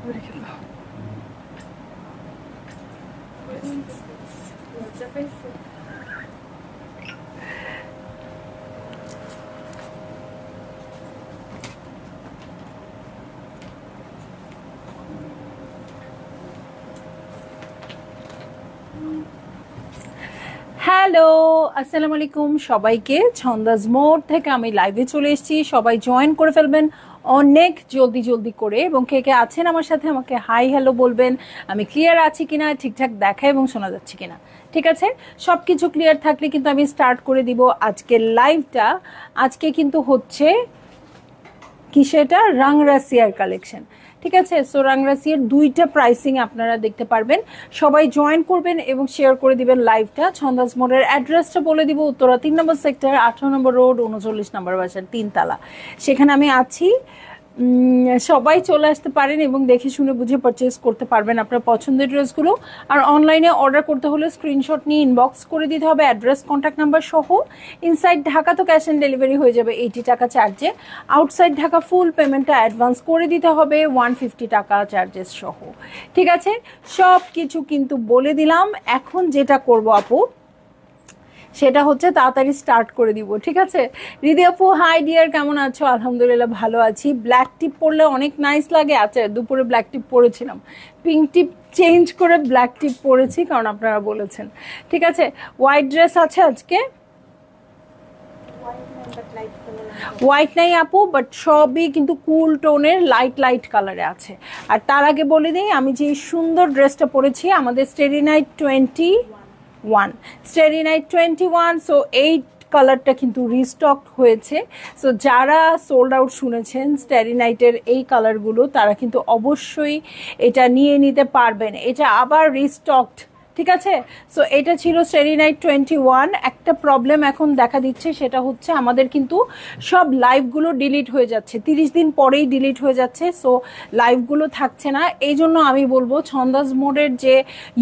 Hello, আসসালামু আলাইকুম সবাইকে। ছন্দাজ মোড থেকে আমি লাইভে চলে এসেছি। সবাই জয়েন করে ফেলবেন অনেক জলদি জলদি করে, এবং কে কে আছেন আমার সাথে আমাকে হাই হ্যালো বলবেন। আমি ক্লিয়ার আছি কিনা, ঠিকঠাক দেখা এবং শোনা যাচ্ছে কিনা। ঠিক আছে, সব কিছু ক্লিয়ার থাকলে কিন্তু আমি স্টার্ট করে দিব আজকের লাইভটা। আজকে কিন্তু হচ্ছে কি, সেটা রাংরাসিয়ার কালেকশন। ঠিক আছে, সো রাংরাসিয়ার দুইটা প্রাইসিং আপনারা দেখতে পারবেন। সবাই জয়েন করবেন এবং শেয়ার করে দিবেন লাইভটা। ছন্দাজ মোড়ের অ্যাড্রেসটা বলে দিব, উত্তরা 3 নম্বর সেক্টর, 18 নম্বর রোড, 39 নম্বর বাসার 3 তালা। সেখানে আমি আছি। সবাই চলে আসতে পারেন এবং দেখে শুনে বুঝে পারচেস করতে পারবেন আপনার পছন্দের ড্রেসগুলো। আর অনলাইনে অর্ডার করতে হলে স্ক্রিনশট নিয়ে ইনবক্স করে দিতে হবে অ্যাড্রেস, কন্ট্যাক্ট নাম্বার সহ। ইনসাইড ঢাকা তো ক্যাশ অন ডেলিভারি হয়ে যাবে 80 টাকা চার্জে। আউটসাইড ঢাকা ফুল পেমেন্টটা অ্যাডভান্স করে দিতে হবে 150 টাকা চার্জেস সহ। ঠিক আছে, সব কিছু কিন্তু বলে দিলাম। এখন যেটা করব আপু, সেটা হচ্ছে তাড়াতাড়ি স্টার্ট করে দিব। ঠিক আছে, রিদি আপু হাই ডিয়ার, কেমন আছো? আলহামদুলিল্লাহ ভালো আছি। ব্ল্যাক টিপ পরলে অনেক নাইস লাগে। আচ্ছা, দুপুরে ব্ল্যাক টিপ পরেছিলাম, পিঙ্ক টিপ চেঞ্জ করে ব্ল্যাক টিপ পরেছি কারণ আপনারা বলেছেন। ঠিক আছে, হোয়াইট ড্রেস আছে আজকে? হোয়াইট নাই আপু, বাট সবই কিন্তু কুল টোনের লাইট লাইট কালারে আছে। আর তার আগে বলে দিই, আমি যে সুন্দর ড্রেসটা পরেছি আমাদের starry night 21, starry night 21। So এই কালারটা কিন্তু রিস্টক হয়েছে। সো যারা সোল্ড আউট শুনেছেন স্টারি নাইটের এই কালারগুলো, তারা কিন্তু অবশ্যই এটা নিয়ে নিতে পারবেন। এটা আবার রিস্টকড। ঠিক আছে, সো এটা ছিল স্টারি নাইট 21। একটা প্রবলেম এখন দেখা দিচ্ছে, সেটা হচ্ছে আমাদের কিন্তু সব লাইভগুলো ডিলিট হয়ে যাচ্ছে, 30 দিন পরেই ডিলিট হয়ে যাচ্ছে। সো লাইভগুলো থাকছে না। এই জন্য আমি বলবো ছন্দাজ মোডের যে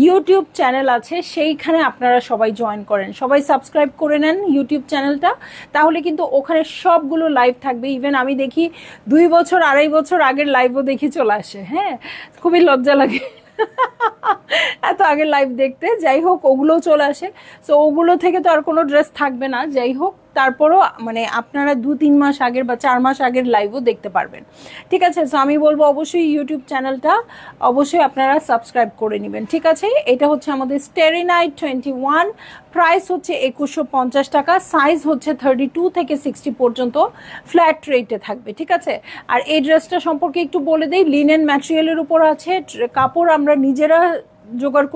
ইউটিউব চ্যানেল আছে সেইখানে আপনারা সবাই জয়েন করেন, সবাই সাবস্ক্রাইব করে নেন ইউটিউব চ্যানেলটা, তাহলে কিন্তু ওখানে সবগুলো লাইভ থাকবে। ইভেন আমি দেখি 2 বছর 2.5 বছর আগের লাইভও দেখি চলে আসে। হ্যাঁ, খুবই লজ্জা লাগে এত আগের লাইভ দেখতে। যাই হোক, ওগুলোও চলে আসে। সো ওগুলো থেকে তো আর কোনো ড্রেস থাকবে না। যাই হোক, তারপরও মানে আপনারা 2-3 মাস আগের বা 4 মাস আগের লাইভও দেখতে পারবেন। ঠিক আছে, সো আমি বলবো অবশ্যই ইউটিউব চ্যানেলটা অবশ্যই আপনারা সাবস্ক্রাইব করে নেবেন। ঠিক আছে, এটা হচ্ছে আমাদের স্টারি নাইট 21। প্রাইস হচ্ছে 2150 টাকা। সাইজ হচ্ছে 32 থেকে 60 পর্যন্ত ফ্ল্যাট রেটে থাকবে। ঠিক আছে, আর এই ড্রেসটা সম্পর্কে একটু বলে দেই। লিনেন ম্যাটেরিয়ালের উপর আছে। কাপড় আমরা নিজেরা জোগাড়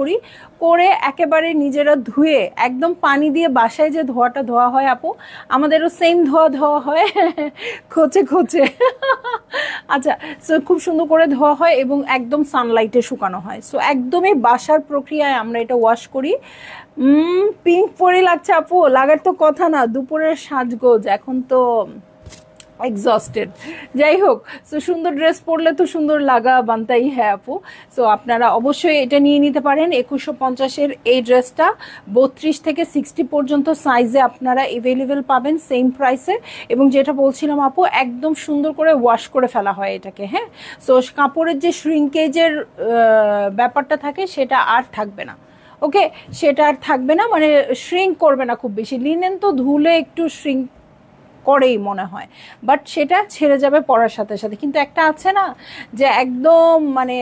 করে একেবারে নিজেরা ধুয়ে একদম পানি দিয়ে বাসায় যে ধোয়া হয় আপু, আমাদেরও সেম ধোয়া হয় খোঁচে খোঁচে। আচ্ছা, সো খুব সুন্দর করে ধোয়া হয় এবং একদম সানলাইটে শুকানো হয়। সো একদমই বাসার প্রক্রিয়ায় আমরা এটা ওয়াশ করি। পিঙ্ক পরে লাগছে আপু, লাগার তো কথা না, দুপুরের সাজগোজ এখন তো এক্সস্টেড। যাই হোক, সো সুন্দর ড্রেস পরলে তো সুন্দর লাগা বানতাই হ্যাঁ আপু। সো আপনারা অবশ্যই এটা নিয়ে নিতে পারেন। 2150-এর এই ড্রেসটা 32 থেকে 60 পর্যন্ত সাইজে আপনারা এভেলেবেল পাবেন সেম প্রাইসে। এবং যেটা বলছিলাম আপু, একদম সুন্দর করে ওয়াশ করে ফেলা হয় এটাকে। হ্যাঁ, সো কাপড়ের যে শ্রিঙ্কেজের ব্যাপারটা থাকে সেটা আর থাকবে না। ওকে, সেটা আর থাকবে না, মানে শ্রিঙ্ক করবে না খুব বেশি। লিনেন তো ধুলে একটু শ্রিঙ্ক করেই মনে হয়, বাট সেটা ছেড়ে যাবে পরার সাথে সাথে। কিন্তু একটা আছে না যে একদম মানে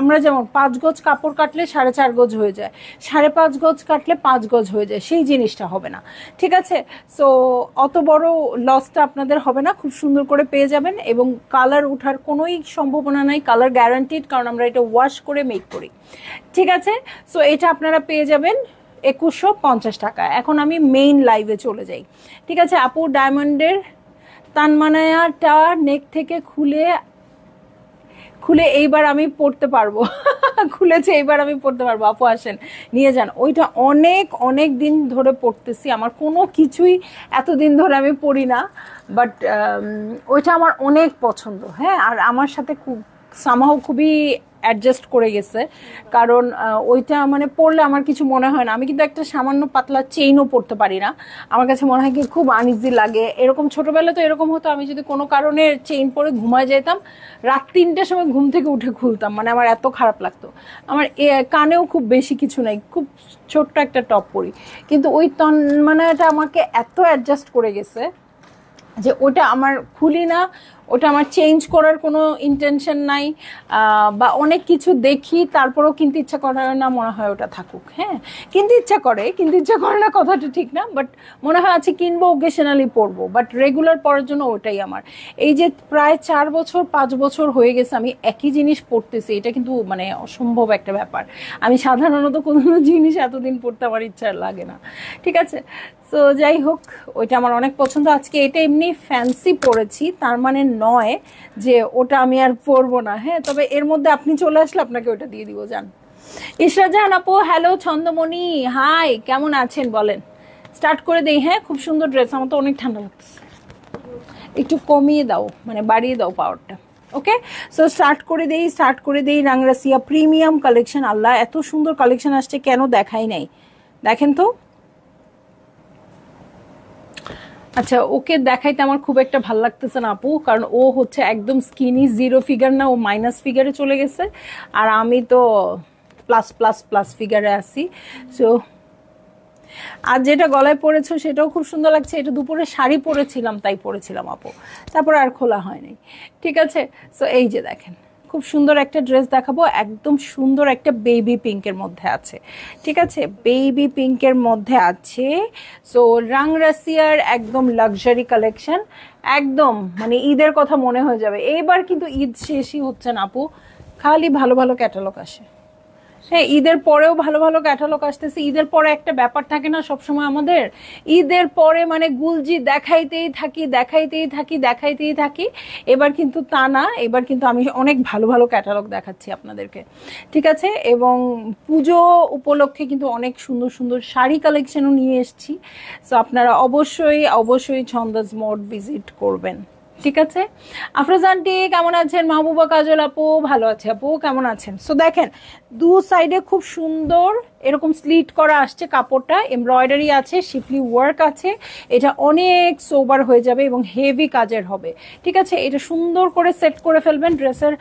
আমরা যেমন 5 গজ কাপড় কাটলে 4.5 গজ হয়ে যায়, 5.5 গজ কাটলে 5 গজ হয়ে যায়, সেই জিনিসটা হবে না। ঠিক আছে, সো অত বড় লসটা আপনাদের হবে না, খুব সুন্দর করে পেয়ে যাবেন। এবং কালার উঠার কোনোই সম্ভাবনা নাই, কালার গ্যারান্টিড, কারণ আমরা এটা ওয়াশ করে মেক করি। ঠিক আছে, সো এটা আপনারা পেয়ে যাবেন 2150 টাকা। এখন আমি মেইন লাইভে চলে যাই। ঠিক আছে আপু, ডায়মন্ডের তানমানায়াটা নেক থেকে খুলে এইবার আমি পড়তে পারবো খুলেছে, এইবার আমি পড়তে পারবো। আপু আসেন নিয়ে যান। ওইটা অনেক দিন ধরে পড়তেছি, আমার কোনো কিছুই এতদিন ধরে আমি পড়ি না, বাট ওইটা আমার অনেক পছন্দ। হ্যাঁ, আর আমার সাথে খুব সামহাও খুবই অ্যাডজাস্ট করে গেছে, কারণ ওইটা মানে পরলে আমার কিছু মনে হয় না। আমি কিন্তু একটা সামান্য পাতলা চেইনও পরতে পারি না, আমার কাছে মনে হয় কি খুব আনইজি লাগে। এরকম ছোটবেলা তো এরকম হতো, আমি যদি কোনো কারণে চেইন পরে ঘুমায় যেতাম, রাত 3টের সময় ঘুম থেকে উঠে খুলতাম, মানে আমার এত খারাপ লাগতো। আমার কানেও খুব বেশি কিছু নাই, খুব ছোট্ট একটা টপ পরি, কিন্তু ওই মানে এটা আমাকে এত অ্যাডজাস্ট করে গেছে যে ওটা আমার খুলি না, ওটা আমার চেঞ্জ করার কোনো ইন্টেনশন নাই, বা অনেক কিছু দেখি তারপরেও কিন্তু ইচ্ছা করে না, মনে হয় ওটা থাকুক। হ্যাঁ, কিন্তু ইচ্ছা করে না কথাটা ঠিক না, বাট মনে হয় আছে কিনবো, ওকেশনালি পরবো, বাট রেগুলার পরার জন্য ওটাই আমার। এই যে প্রায় 4 বছর 5 বছর হয়ে গেছে আমি একই জিনিস পরতেছি, এটা কিন্তু মানে অসম্ভব একটা ব্যাপার। আমি সাধারণত কোনো জিনিস এতদিন পরতে আমার ইচ্ছা লাগে না, ঠিক আছে। তো যাই হোক, ওইটা আমার অনেক পছন্দ। আজকে এটা এমনি ফ্যান্সি পরেছি, তার মানে নয় যে ওটা আমি আর পরবো না। হ্যাঁ, তবে এর মধ্যে আপনি চলে আসলে আপনাকে ওটা দিয়ে দিব। যান ইশরা জাহান আপু, হ্যালো। ছন্দমণি, হাই, কেমন আছেন বলেন? স্টার্ট করে দেই। হ্যাঁ, খুব সুন্দর ড্রেস, আমার তো অনেক ঠান্ডা লাগতেছে, একটু কমিয়ে দাও, মানে বাড়িয়ে দাও পাওয়ারটা। ওকে, সো স্টার্ট করে দেই। Rangrasiya premium collection. আল্লাহ, এত সুন্দর কালেকশন আসছে, কেন দেখাই নাই? দেখেন তো। আচ্ছা, ওকে দেখাইতে আমার খুব একটা ভালো লাগতেছে না আপু, কারণ ও হচ্ছে একদম স্কিনি, 0 ফিগার না, ও মাইনাস ফিগারে চলে গেছে, আর আমি তো প্লাস প্লাস প্লাস ফিগারে আছি। সো আর যেটা গলায় পরেছো সেটাও খুব সুন্দর লাগছে, এটা দুপুরে শাড়ি পরেছিলাম তাই পরেছিলাম আপু, তারপর আর খোলা হয়নি, ঠিক আছে। সো এই যে দেখেন, খুব সুন্দর একটা ড্রেস দেখাবো, একদম সুন্দর একটা বেবি পিঙ্কের মধ্যে আছে, ঠিক আছে, বেবি পিঙ্কের মধ্যে আছে। সো রাংরাসিয়ার একদম লাক্সারি কালেকশন, একদম মানে ঈদের কথা মনে হয়ে যাবে। এইবার কিন্তু ঈদ শেষই হচ্ছে না আপু, খালি ভালো ভালো ক্যাটালগ আসে। হ্যাঁ, ঈদের পরেও ভালো ভালো ক্যাটালগ আসতেছে। ঈদের পরে একটা ব্যাপার থাকে না সবসময় আমাদের, ঈদের পরে মানে গুলজি দেখাইতেই থাকি। এবার কিন্তু তা না, এবার কিন্তু আমি অনেক ভালো ভালো ক্যাটালগ দেখাচ্ছি আপনাদেরকে, ঠিক আছে। এবং পুজো উপলক্ষে কিন্তু অনেক সুন্দর সুন্দর শাড়ি কালেকশনও নিয়ে এসেছি। সো আপনারা অবশ্যই ছন্দাজ মোড ভিজিট করবেন, ঠিক আছে। আফরোজ আন্টি কেমন আছেন? মাহবুবা কাজল আপু, ভালো আছে আপু, কেমন আছেন? সো দেখেন, দু সাইডে খুব সুন্দর এরকম স্লিট করা আসছে, কাপড়টা এমব্রয়ডারি আছে, শিফলি ওয়ার্ক আছে, এটা অনেক সোবার হয়ে যাবে এবং হেভি কাজের হবে, ঠিক আছে। এটা সুন্দর করে সেট করে ফেলবেন। ড্রেসের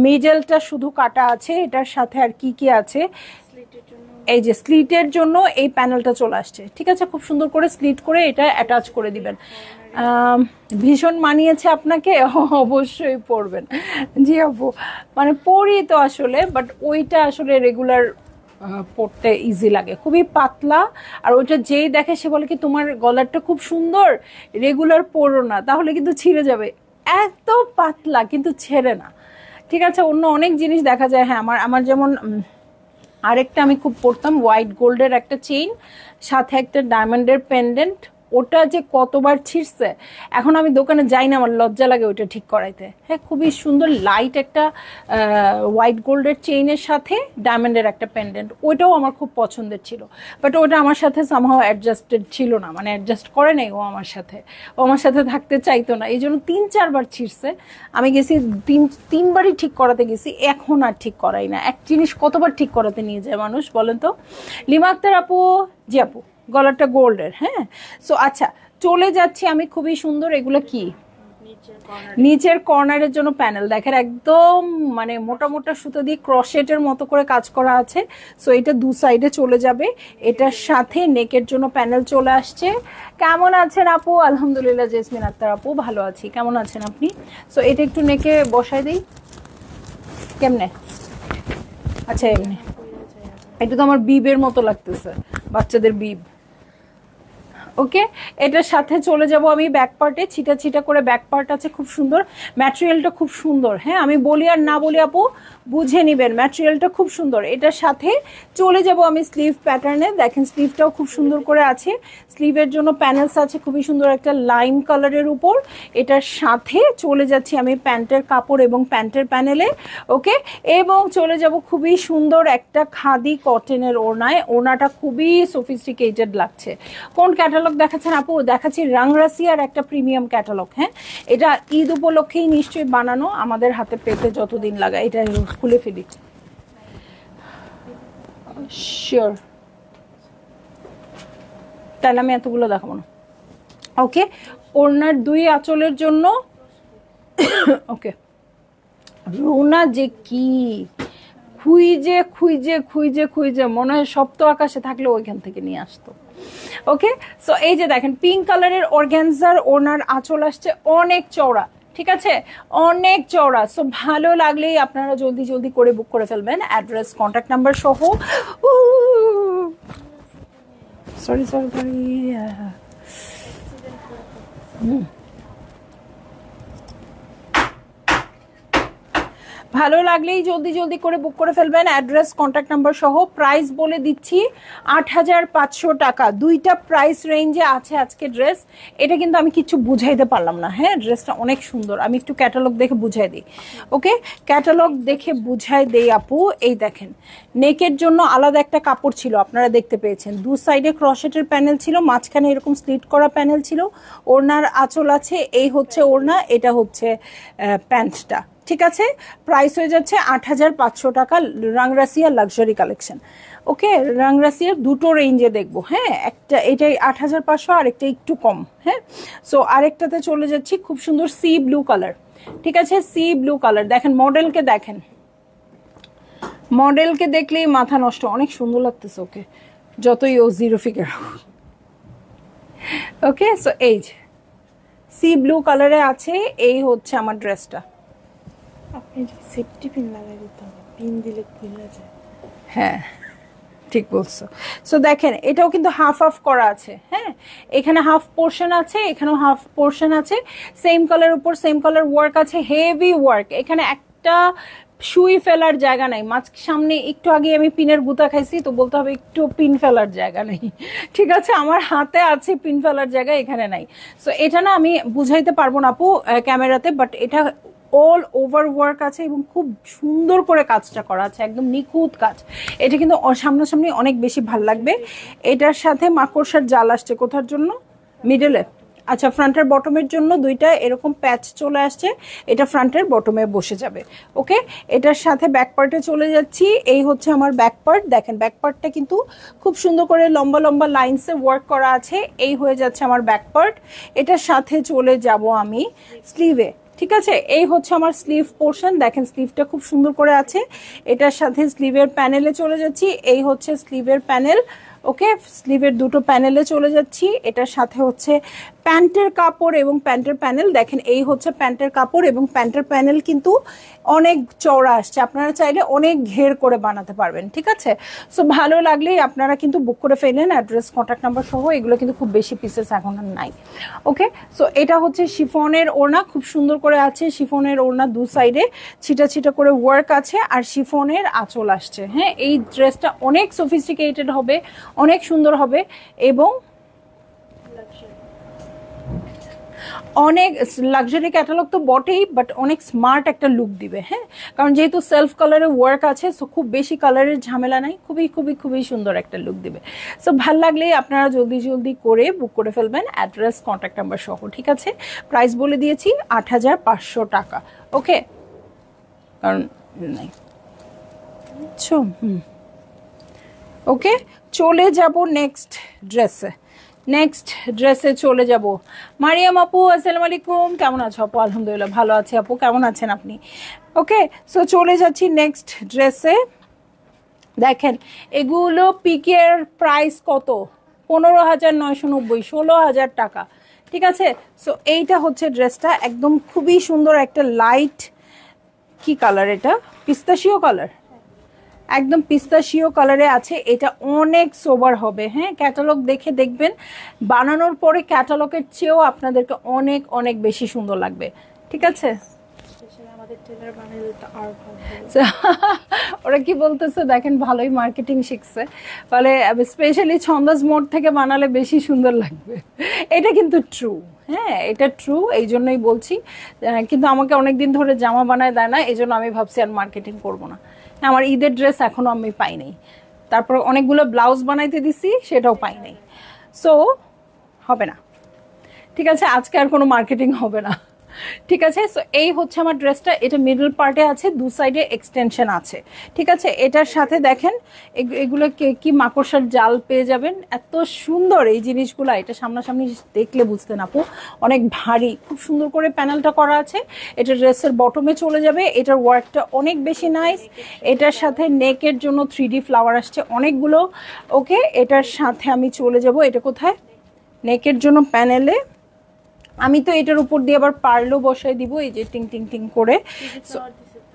মিডলটা শুধু কাটা আছে, এটার সাথে আর কি কি আছে, এই যে স্লিটের জন্য এই প্যানেলটা চলে আসছে, ঠিক আছে। খুব সুন্দর করে স্লিট করে এটা অ্যাটাচ করে দিবেন। ভীষণ মানিয়েছে আপনাকে, অবশ্যই পরবেন। জি আপু, মানে পরি তো আসলে, বাট ওইটা আসলে রেগুলার পরতে ইজি লাগে, খুবই পাতলা। আর ওইটা যেই দেখে সে বলে কি তোমার গলারটা খুব সুন্দর, রেগুলার পরো না, তাহলে কিন্তু ছিঁড়ে যাবে। এত পাতলা কিন্তু ছেড়ে না, ঠিক আছে। অন্য অনেক জিনিস দেখা যায়, হ্যাঁ, আমার যেমন আরেকটা আমি খুব পরতাম, হোয়াইট গোল্ডের একটা চেইন, সাথে একটা ডায়মন্ডের পেন্ডেন্ট, ওটা যে কতবার ছিঁড়ছে, এখন আমি দোকানে যাই না, আমার লজ্জা লাগে ওইটা ঠিক করাইতে। হ্যাঁ, খুবই সুন্দর লাইট একটা হোয়াইট গোল্ডের চেইনের সাথে ডায়মন্ডের একটা পেন্ডেন্ট, ওইটাও আমার খুব পছন্দের ছিল, বাট ওটা আমার সাথে সামহাও অ্যাডজাস্টেড ছিল না, মানে অ্যাডজাস্ট করে নাই ও আমার সাথে থাকতে চাইতো না, এই জন্য 3-4 বার ছিঁড়ছে। আমি গেছি 3বারই ঠিক করাতে গেছি, এখন আর ঠিক করাই না। এক জিনিস কতবার ঠিক করাতে নিয়ে যায় মানুষ বলেন তো। লিমা আক্তার আপু, জি আপু, গলাটা গোল্ডের। হ্যাঁ, সো আচ্ছা, চলে যাচ্ছি আমি, খুবই সুন্দর। এগুলো কি নিচের কর্নারের জন্য প্যানেল দেখেন, একদম মানে মোটা মোটা সুতো দিয়ে ক্রশেটের মতো করে কাজ করা আছে। সো এটা দু সাইডে চলে যাবে, এটার সাথে নেকের জন্য প্যানেল চলে আসছে। কেমন আছেন আপু? আলহামদুলিল্লাহ জেসমিন আক্তার আপু, ভালো আছি, কেমন আছেন আপনি? সো এটা একটু নেকে বসাই দিই, কেমনে? আচ্ছা, এমনি এটা তো আমার বিবের মতো লাগতেছে, বাচ্চাদের বিব। ওকে, এটার সাথে চলে যাব আমি ব্যাক পার্টে, ছিটা ছিটা করে ব্যাক পার্ট আছে, খুব সুন্দর ম্যাটেরিয়ালটা, খুব সুন্দর। হ্যাঁ, আমি বলি আর না বলি আপু বুঝে নিবেন, ম্যাটেরিয়ালটা খুব সুন্দর। এটার সাথে চলে যাব আমি স্লিভ প্যাটার্নে, দেখেন স্লিভটাও খুব সুন্দর করে আছে, স্লিভের জন্য প্যানেলস আছে খুবই সুন্দর একটা লাইম কালারের উপর। এটার সাথে চলে যাচ্ছি আমি প্যান্টের কাপড় এবং প্যান্টের প্যানেলে, ওকে। এবং চলে যাব খুবই সুন্দর একটা খাদি কটনের ওড়নায়, ওড়নাটা খুবই সফিস্টিকেটেড লাগছে। কোন ক্যাটালগ ক্যাটালগ দেখাচ্ছেন আপু? দেখাচ্ছি রাংরাসিয়ার একটা প্রিমিয়াম ক্যাটালগ। হ্যাঁ, এটা ঈদ উপলক্ষেই নিশ্চয়ই বানানো, আমাদের হাতে পেতে যতদিন লাগে। এটা খুলে ফেলি, শিওর, তাহলে আমি এতগুলো দেখাবো না। ওকে, ওড়নার 2 আঁচলের জন্য ওকে, রোনা যে কি খুঁজে খুঁজে খুঁজে খুঁজে মনে হয় সপ্ত আকাশে থাকলে ওইখান থেকে নিয়ে আসতো। ওকে, সো এই যে দেখেন পিঙ্ক কালারের অর্গানজার ওড়নার আঁচল আসছে, অনেক চওড়া, ঠিক আছে, অনেক চওড়া। সো ভালো লাগলেই আপনারা জলদি জলদি করে বুক করে ফেলবেন, অ্যাড্রেস কন্ট্যাক্ট নাম্বার সহ। সরি সরি সরি, ভালো লাগলেই জলদি জলদি করে বুক করে ফেলবেন, অ্যাড্রেস কন্ট্যাক্ট নাম্বার সহ। প্রাইস বলে দিচ্ছি 8500 টাকা। 2টা প্রাইস রেঞ্জে আছে আজকে ড্রেস। এটা কিন্তু আমি কিছু বুঝাইতে পারলাম না। হ্যাঁ, ড্রেসটা অনেক সুন্দর, আমি একটু ক্যাটালগ দেখে বুঝাই দিই। ওকে, ক্যাটালগ দেখে বুঝাই দেই আপু। এই দেখেন, নেকের জন্য আলাদা একটা কাপড় ছিল, আপনারা দেখতে পেয়েছেন। 2 সাইডে ক্রশেটের প্যানেল ছিল, মাঝখানে এরকম স্লিট করা প্যানেল ছিল। ওড়নার আঁচল আছে, এই হচ্ছে ওড়না, এটা হচ্ছে প্যান্টটা, ঠিক আছে। প্রাইস হয়ে যাচ্ছে 8500 টাকা, রাংরাসিয়া লাক্সারি কালেকশন। ওকে, রাংরাসিয়ার 2টো রেঞ্জে দেখবো। হ্যাঁ, একটা এটাই 8500, আরেকটা একটু কম। হ্যাঁ, সো আরেকটাতে চলে যাচ্ছি, খুব সুন্দর সি ব্লু কালার, ঠিক আছে, সি ব্লু কালার। দেখেন মডেলকে, দেখেন মডেলকে দেখলেই মাথা নষ্ট, অনেক সুন্দর লাগতেছে ওকে, যতই ও 0 ফিগার। ওকে, সো এই যে সি ব্লু কালারে আছে, এই হচ্ছে আমার ড্রেসটা। আপনি সেফটি পিন লাগাই দিতে হবে, পিন দিলে খুলে যায়। হ্যাঁ, ঠিক বলছো। সো দেখেন এটাও কিন্তু হাফ হাফ করা আছে। হ্যাঁ, এখানে হাফ পোর্শন আছে, এখানেও হাফ পোর্শন আছে, সেম কালার উপর সেম কালার ওয়ার্ক আছে, হেভি ওয়ার্ক। এখানে একটা সুই ফেলার জায়গা নাই, সামনে একটু আগে আমি পিনের গুতা খাইছি, তো বলতে হবে একটু পিন ফেলার জায়গা নেই, ঠিক আছে, আমার হাতে আছে পিন ফেলার জায়গা, এখানে নাই। সো এটা না আমি বুঝাইতে পারবো না আপু ক্যামেরাতে, বাট এটা অল ওভার ওয়ার্ক আছে এবং খুব সুন্দর করে কাজটা করা আছে, একদম নিখুঁত কাজ। এটা কিন্তু সামনাসামনি অনেক বেশি ভাল লাগবে। এটার সাথে মাকড়সার জাল আসছে কোথার জন্য, মিডলে, আচ্ছা ফ্রন্টের বটমের জন্য 2টা এরকম প্যাচ চলে আসছে, এটা ফ্রন্টের বটমে বসে যাবে। ওকে, এটার সাথে ব্যাক পার্টে চলে যাচ্ছি, এই হচ্ছে আমার ব্যাক পার্ট। দেখেন ব্যাক পার্টটা কিন্তু খুব সুন্দর করে লম্বা লম্বা লাইনসে ওয়ার্ক করা আছে, এই হয়ে যাচ্ছে আমার ব্যাক পার্ট। এটার সাথে চলে যাব আমি স্লিভে, ঠিক আছে, এই হচ্ছে আমার স্লিভ পোর্শন। দেখেন স্লিভটা খুব সুন্দর করে আছে, এটার সাথে স্লিভের প্যানেলে চলে যাচ্ছি, এই হচ্ছে স্লিভের প্যানেল। ওকে, স্লিভের 2টো প্যানেলে চলে যাচ্ছি, এটার সাথে হচ্ছে প্যান্টের কাপড় এবং প্যান্টের প্যানেল। দেখেন এই হচ্ছে প্যান্টের কাপড় এবং প্যান্টের প্যানেল কিন্তু অনেক চওড়া আসছে, আপনারা চাইলে অনেক ঘের করে বানাতে পারবেন, ঠিক আছে। সো ভালো লাগলেই আপনারা কিন্তু বুক করে ফেলেন, অ্যাড্রেস কন্ট্যাক্ট নাম্বার সহ। এগুলো কিন্তু খুব বেশি পিসেস এখন আর নাই। ওকে, সো এটা হচ্ছে শিফনের ওড়না, খুব সুন্দর করে আছে শিফনের ওড়না, 2 সাইডে ছিটা ছিটা করে ওয়ার্ক আছে, আর শিফনের আঁচল আসছে। হ্যাঁ, এই ড্রেসটা অনেক সফিস্টিকেটেড হবে, অনেক সুন্দর হবে এবং অনেক লাক্সারি ক্যাটালগ তো বটেই, বাট অনেক স্মার্ট একটা লুক দিবে। হ্যাঁ, কারণ যেহেতু সেলফ কালারের ওয়ার্ক আছে, সো খুব বেশি কালারের ঝামেলা নাই, খুবই খুবই খুবই সুন্দর একটা লুক দিবে। সো ভাল লাগলেই আপনারা জলদি জলদি করে বুক করে ফেলবেন, অ্যাড্রেস কন্ট্যাক্ট নাম্বার সহ, ঠিক আছে। প্রাইস বলে দিয়েছি 8500 টাকা। ওকে, কারণ নাই ওকে, চলে যাব নেক্সট ড্রেসে। নেক্সট ড্রেসে চলে যাব। মারিয়াম আপু আসসালামু আলাইকুম, কেমন আছো আপু? আলহামদুলিল্লাহ ভালো আছি আপু, কেমন আছেন আপনি? ওকে, সো চলে যাচ্ছি নেক্সট ড্রেসে। দেখেন এগুলো পিকের প্রাইস কত, 15990, 16000 টাকা, ঠিক আছে। সো এইটা হচ্ছে ড্রেসটা, একদম খুবই সুন্দর একটা লাইট, কি কালার এটা, পিস্তাশিও কালার, একদম পিস্তাশিও কালারে আছে। এটা অনেক সোবার হবে। হ্যাঁ, ক্যাটালগ দেখে দেখবেন, বানানোর পরে ক্যাটালগের চেয়েও আপনাদেরকে অনেক অনেক বেশি সুন্দর লাগবে, ঠিক আছে। ওরা কি বলতেছে দেখেন, ভালোই মার্কেটিং শিখছে, বলে স্পেশালি ছন্দাজ মোড থেকে বানালে বেশি সুন্দর লাগবে। এটা কিন্তু ট্রু, হ্যাঁ এটা ট্রু, এই জন্যই বলছি। কিন্তু আমাকে অনেকদিন ধরে জামা বানায় দেয় না, এই জন্য আমি ভাবছি আর মার্কেটিং করবো না। আমার ঈদের ড্রেস এখনো আমি পাই নাই, তারপর অনেকগুলো ব্লাউজ বানাইতে দিছি, সেটাও পাই নাই। সো হবে না, ঠিক আছে, আজকে আর কোনো মার্কেটিং হবে না, ঠিক আছে। সো এই হচ্ছে আমার ড্রেসটা, এটা মিডল পার্টে আছে, দু সাইডে এক্সটেনশন আছে, ঠিক আছে। এটার সাথে দেখেন এগুলো কি মাকড়সার জাল পেয়ে যাবেন, এত সুন্দর এই জিনিসগুলো, এটা সামনাসামনি দেখলে বুঝতেন আপু, অনেক ভারী, খুব সুন্দর করে প্যানেলটা করা আছে। এটা ড্রেসের বটমে চলে যাবে, এটার ওয়ার্কটা অনেক বেশি নাইস। এটার সাথে নেকের জন্য 3D ফ্লাওয়ার আসছে অনেকগুলো, ওকে। এটার সাথে আমি চলে যাব, এটা কোথায়, নেকের জন্য প্যানেলে আমি তো এটার উপর দিয়ে আবার পার্লও বসাই দিব, এই যে টিং টিং টিং করে।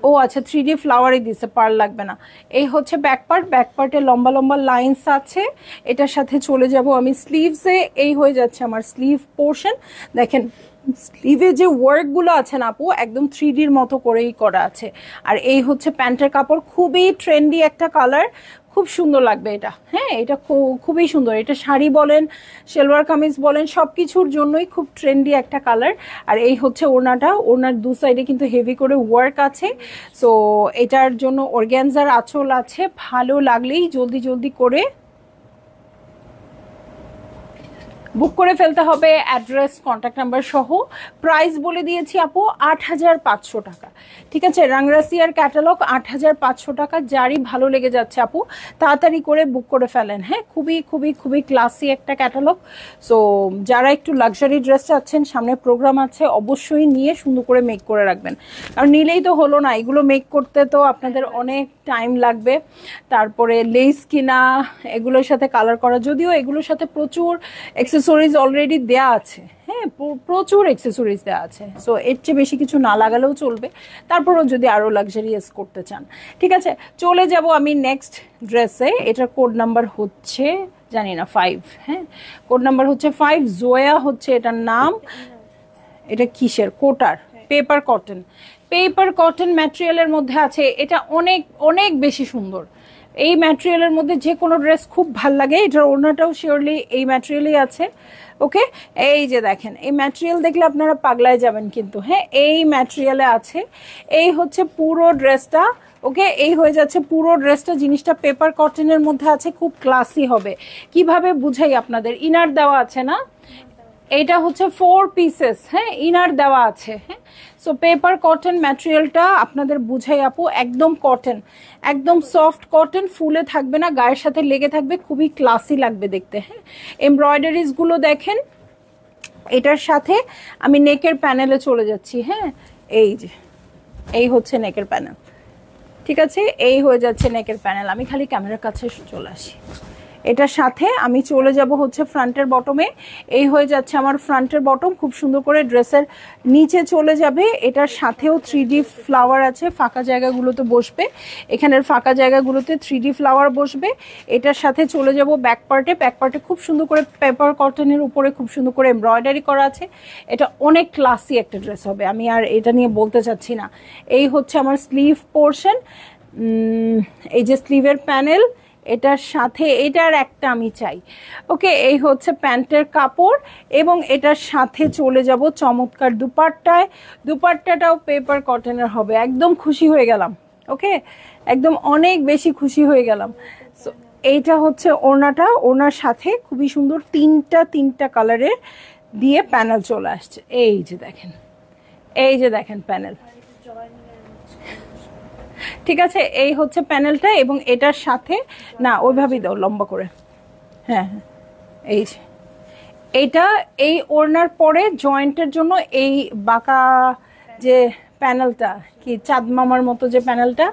ও আচ্ছা, 3D ফ্লাওয়ারই দিচ্ছে, পার্ল লাগবে না। এই হচ্ছে ব্যাক পার্ট, ব্যাক পার্টে লম্বা লম্বা লাইনস আছে। এটার সাথে চলে যাব আমি স্লিভসে, এই হয়ে যাচ্ছে আমার স্লিভ পোর্শন। দেখেন স্লিভে যে ওয়ার্কগুলো আছে না আপু, একদম 3Dর মতো করেই করা আছে। আর এই হচ্ছে প্যান্টের কাপড়, খুবই ট্রেন্ডি একটা কালার, খুব সুন্দর লাগবে এটা, হ্যাঁ এটা খুবই সুন্দর। এটা শাড়ি বলেন, সালোয়ার কামিজ বলেন, সব কিছুর জন্যই খুব ট্রেন্ডি একটা কালার। আর এই হচ্ছে ওড়নাটা, ওড়নার দু সাইডে কিন্তু হেভি করে ওয়ার্ক আছে। সো এটার জন্য অর্গ্যানজার আঁচল আছে, ভালো লাগলেই জলদি জলদি করে বুক করে ফেলতে হবে, অ্যাড্রেস কন্ট্যাক্ট নাম্বার সহ। প্রাইস বলে দিয়েছি আপু 8500 টাকা, ঠিক আছে। রাংরাসিয়ার ক্যাটালগ 8500 টাকা, যারই ভালো লেগে যাচ্ছে আপু তাড়াতাড়ি করে বুক করে ফেলেন, হ্যাঁ। খুবই খুবই খুবই ক্লাসি একটা ক্যাটালগ। সো যারা একটু লাক্সারি ড্রেস চাচ্ছেন, সামনে প্রোগ্রাম আছে, অবশ্যই নিয়ে সুন্দর করে মেক করে রাখবেন, কারণ নিলেই তো হলো না, এগুলো মেক করতে তো আপনাদের অনেক টাইম লাগবে। তারপরে লেস কিনা, এগুলোর সাথে কালার করা, যদিও এগুলোর সাথে প্রচুর এক্সেসরিজ অলরেডি দেয়া আছে, হ্যাঁ প্রচুর এক্সেসরিজ দেওয়া আছে। সো এর চেয়ে বেশি কিছু না লাগালেও চলবে, তারপরও যদি আরও লাক্সারিয়াস করতে চান, ঠিক আছে। চলে যাব আমি নেক্সট ড্রেসে। এটার কোড নাম্বার হচ্ছে জানি না 5, হ্যাঁ কোড নাম্বার হচ্ছে 5, জোয়া হচ্ছে এটার নাম। এটা কিসের, কোটার, পেপার কটন, পেপার কটন ম্যাটেরিয়ালের মধ্যে আছে। এটা অনেক অনেক বেশি সুন্দর, এই ম্যাটেরিয়ালের মধ্যে যে কোনো ড্রেস খুব ভাল লাগে। এটার ওড়নাটাও শিওরলি এই ম্যাটেরিয়ালই আছে, ওকে। এই যে দেখেন, এই ম্যাটেরিয়াল দেখলে আপনারা পাগলায় যাবেন কিন্তু, হ্যাঁ এই ম্যাটেরিয়ালে আছে। এই হচ্ছে পুরো ড্রেসটা, ওকে। এই হয়ে যাচ্ছে পুরো ড্রেসটা, জিনিসটা পেপার কটনের মধ্যে আছে, খুব ক্লাসি হবে। কিভাবে বুঝাই আপনাদের, ইনার দেওয়া আছে না, এটা হচ্ছে 4 পিসেস, হ্যাঁ ইনার দেওয়া আছে, হ্যাঁ। সো পেপার কটন ম্যাটেরিয়ালটা আপনাদের বুঝাই আপু, একদম কটন, একদম সফট কটন, ফুলে থাকবে না, গায়ের সাথে লেগে থাকবে, খুবই ক্লাসি লাগবে দেখতে, হ্যাঁ। এমব্রয়ডারিজগুলো দেখেন। এটার সাথে আমি নেকের প্যানেলে চলে যাচ্ছি, হ্যাঁ এই যে এই হচ্ছে নেকের প্যানেল, ঠিক আছে। এই হয়ে যাচ্ছে নেকের প্যানেল, আমি খালি ক্যামেরার কাছে চলে আসি। এটার সাথে আমি চলে যাব হচ্ছে ফ্রন্টের বটমে। এই হয়ে যাচ্ছে আমার ফ্রন্টের বটম, খুব সুন্দর করে ড্রেসের নিচে চলে যাবে। এটার সাথেও 3D ফ্লাওয়ার আছে, ফাঁকা জায়গাগুলোতে বসবে, এখানের ফাঁকা জায়গাগুলোতে 3D ফ্লাওয়ার বসবে। এটার সাথে চলে যাব ব্যাক পার্টে, ব্যাক পার্টে খুব সুন্দর করে পেপার কটনের উপরে খুব সুন্দর করে এমব্রয়ডারি করা আছে। এটা অনেক ক্লাসি একটা ড্রেস হবে, আমি আর এটা নিয়ে বলতে চাচ্ছি না। এই হচ্ছে আমার স্লিভ পোর্শন, এই যে স্লিভের প্যানেল, এটার সাথে এটার একটা আমি চাই, ওকে। এই হচ্ছে প্যান্টের কাপড়, এবং এটার সাথে চলে যাব চমৎকার দুপাট্টায়। দুপাট্টাটাও পেপার কটনের হবে, একদম খুশি হয়ে গেলাম, ওকে, একদম অনেক বেশি খুশি হয়ে গেলাম। সো এইটা হচ্ছে ওড়নাটা, ওড়নার সাথে খুবই সুন্দর তিনটা কালারের দিয়ে প্যানেল চলে আসছে। এই যে দেখেন, এই যে দেখেন প্যানেল, ঠিক আছে। এই হচ্ছে প্যানেলটা, এবং এটার সাথে না ওইভাবেই দাও লম্বা করে, হ্যাঁ হ্যাঁ এই যে এইটা, এই ওড়নার পরে জয়েন্টের জন্য এই বাঁকা যে প্যানেলটা, কি চাঁদ মামার মতো যে প্যানেলটা,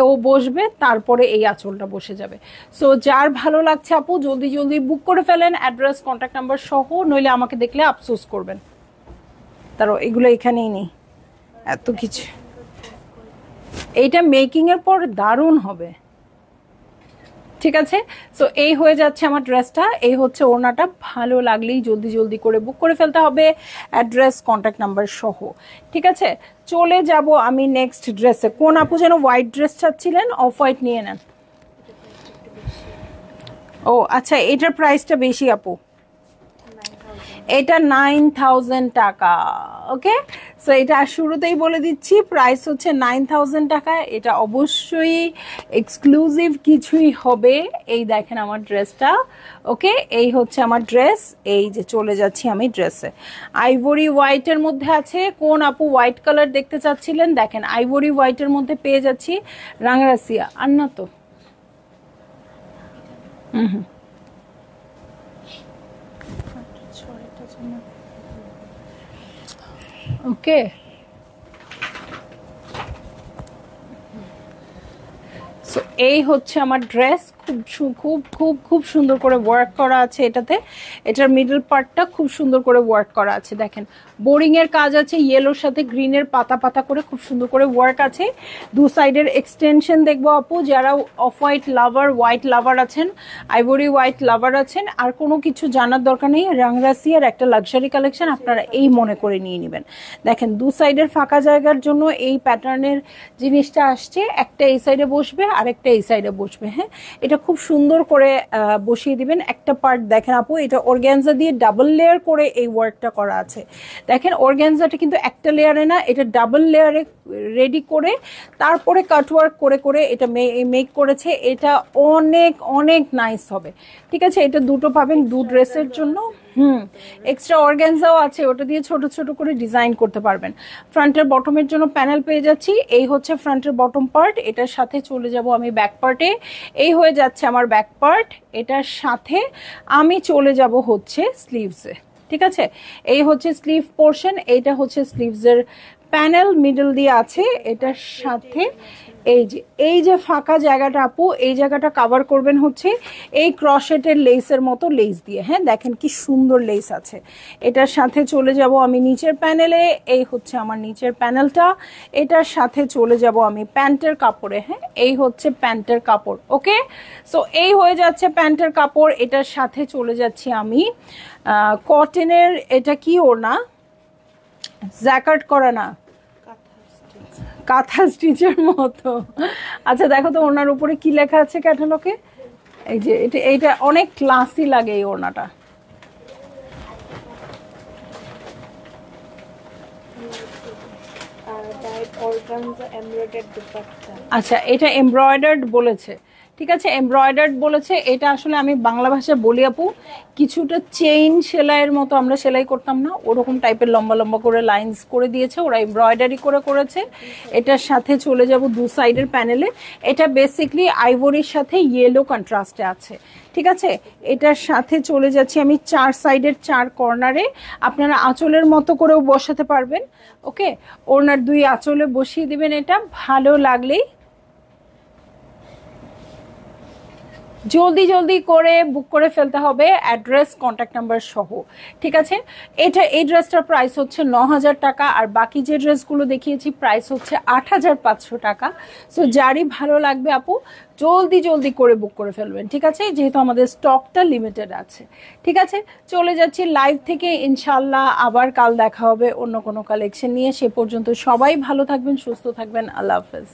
ও বসবে, তারপরে এই আঁচলটা বসে যাবে। সো যার ভালো লাগছে আপু জলদি জলদি বুক করে ফেলেন, অ্যাড্রেস কন্ট্যাক্ট নাম্বার সহ, নইলে আমাকে দেখলে আফসোস করবেন। তারও এগুলো এখানেই নেই, এত কিছু। এইটা মেকিং এর পর দারুণ হবে, ঠিক আছে। সো এই হয়ে যাচ্ছে আমার ড্রেসটা, এই হচ্ছে ওড়নাটা, ভালো লাগলেই জলদি জলদি করে বুক করে ফেলতে হবে, অ্যাড্রেস কন্ট্যাক্ট নাম্বার সহ, ঠিক আছে। চলে যাব আমি নেক্সট ড্রেসে। কোন আপু যেন হোয়াইট ড্রেস চাচ্ছিলেন, অফ হোয়াইট নিয়ে নেন। ও আচ্ছা, এটার প্রাইসটা বেশি আপু, এটা 9000 টাকা। ওকে, সো এটা শুরুতেই বলে দিচ্ছি প্রাইস হচ্ছে 9000 টাকা। এটা অবশ্যই এক্সক্লুসিভ কিছুই হবে। এই দেখেন আমার ড্রেসটা। ওকে, এই হচ্ছে আমার ড্রেস। এই যে চলে যাচ্ছি আমি ড্রেসে। আইভরি হোয়াইটের মধ্যে আছে। কোন আপু হোয়াইট কালার দেখতে চাচ্ছিলেন? দেখেন আইভরি হোয়াইটের মধ্যে পেয়ে যাচ্ছি। রাঙরাসিয়া আর না তো ওকে, সো এই হচ্ছে আমার ড্রেস। খুব খুব খুব সুন্দর করে ওয়ার্ক করা আছে এটাতে। এটার মিডল পার্টটা খুব সুন্দর করে ওয়ার্ক করা আছে। দেখেন বোরিং এর কাজ আছে, ইয়েলোর সাথে গ্রিনের পাতা পাতা করে খুব সুন্দর করে ওয়ার্ক আছে। দু সাইডের এক্সটেনশন দেখবো আপু, যারা অফ হোয়াইট লাভার, হোয়াইট লাভার আছেন, আইভরি হোয়াইট লাভার আছেন, আর কোনো কিছু জানার দরকার নেই। রাংরাসিয়ার একটা লাক্সারি কালেকশন আপনারা এই মনে করে নিয়ে নেবেন। দেখেন দু সাইডের ফাঁকা জায়গার জন্য এই প্যাটার্নের জিনিসটা আসছে। একটা এই সাইডে বসবে আর একটা এই সাইডে বসবে। হ্যাঁ, এটা খুব সুন্দর করে বসিয়ে দিবেন। একটা পার্ট দেখেন আপু, এটা অর্গ্যানজা দিয়ে ডাবল লেয়ার করে এই ওয়ার্কটা করা আছে। দেখেন অর্গ্যানজাটা কিন্তু একটা লেয়ারে না, এটা ডাবল লেয়ারে রেডি করে তারপরে কাটওয়ার্ক করে করে এটা মেক করেছে। এটা অনেক অনেক নাইস হবে। ঠিক আছে, এটা দুটো পাবেন দু ড্রেসের জন্য। এক্সট্রা অর্গ্যানজাও আছে, ওটা দিয়ে ছোট ছোট করে ডিজাইন করতে পারবেন। ফ্রন্টের বটমের জন্য প্যানেল পেয়ে যাচ্ছি। এই হচ্ছে ফ্রন্টের বটম পার্ট। এটার সাথে চলে যাব আমি ব্যাক পার্টে। এই হয়ে যাচ্ছে আমার ব্যাক পার্ট। এটার সাথে আমি চলে যাব হচ্ছে স্লিভসে। ঠিক আছে, এই হচ্ছে স্লিভ পোর্শন। এইটা হচ্ছে স্লিভসের প্যানেল মিডল দিয়ে আছে। এটার সাথে এই যে ফাঁকা জায়গাটা আপু, এই জায়গাটা কভার করবেন হচ্ছে এই ক্রশেটের লেসের মতো লেস দিয়ে। হ্যাঁ, দেখেন কি সুন্দর লেস আছে। এটার সাথে চলে যাব আমি নিচের প্যানেলে। এই হচ্ছে আমার নিচের প্যানেলটা। এটার সাথে চলে যাব আমি প্যান্টের কাপড়ে। হ্যাঁ, এই হচ্ছে প্যান্টের কাপড়। ওকে, সো এই হয়ে যাচ্ছে প্যান্টের কাপড়। এটার সাথে চলে যাচ্ছি আমি কটনের, এটা কি ওড়না, জ্যাকার্ড করা না, কাঁথা স্টিচের মতো। আচ্ছা দেখো তো ওনার উপরে কি লেখা আছে ক্যাটালগে। এই যে এইটা অনেক ক্লাসি লাগে এই ওড়নাটা। আচ্ছা, এটা এমব্রয়ডার্ড বলেছে। ঠিক আছে, এমব্রয়ডার্ড বলেছে। এটা আসলে আমি বাংলা ভাষায় বলি আপু, কিছুটা চেইন সেলাইয়ের মতো আমরা সেলাই করতাম না, ওরকম টাইপের লম্বা লম্বা করে লাইন্স করে দিয়েছে, ওরা এমব্রয়ডারি করে করেছে। এটার সাথে চলে যাব দু সাইডের প্যানেলে। এটা বেসিকলি আইভরির সাথে ইয়েলো কন্ট্রাস্টে আছে। ঠিক আছে, এটার সাথে চলে যাচ্ছি আমি চার সাইডের চার কর্নারে। আপনারা আঁচলের মতো করেও বসাতে পারবেন। ওকে, ওনার দুই আঁচলে বসিয়ে দিবেন। এটা ভালো লাগলেই জলদি জলদি করে বুক করে ফেলতে হবে, অ্যাড্রেস কন্ট্যাক্ট নাম্বার সহ। ঠিক আছে, এই ড্রেসটার প্রাইস হচ্ছে 9000 টাকা, আর বাকি যে ড্রেসগুলো দেখিয়েছি প্রাইস হচ্ছে 8500 টাকা। সো যারই ভালো লাগবে আপু জলদি জলদি করে বুক করে ফেলবেন। ঠিক আছে, যেহেতু আমাদের স্টকটা লিমিটেড আছে। ঠিক আছে, চলে যাচ্ছি লাইভ থেকে। ইনশাল্লাহ আবার কাল দেখা হবে অন্য কোনো কালেকশন নিয়ে। সে পর্যন্ত সবাই ভালো থাকবেন, সুস্থ থাকবেন। আল্লাহ হাফেজ।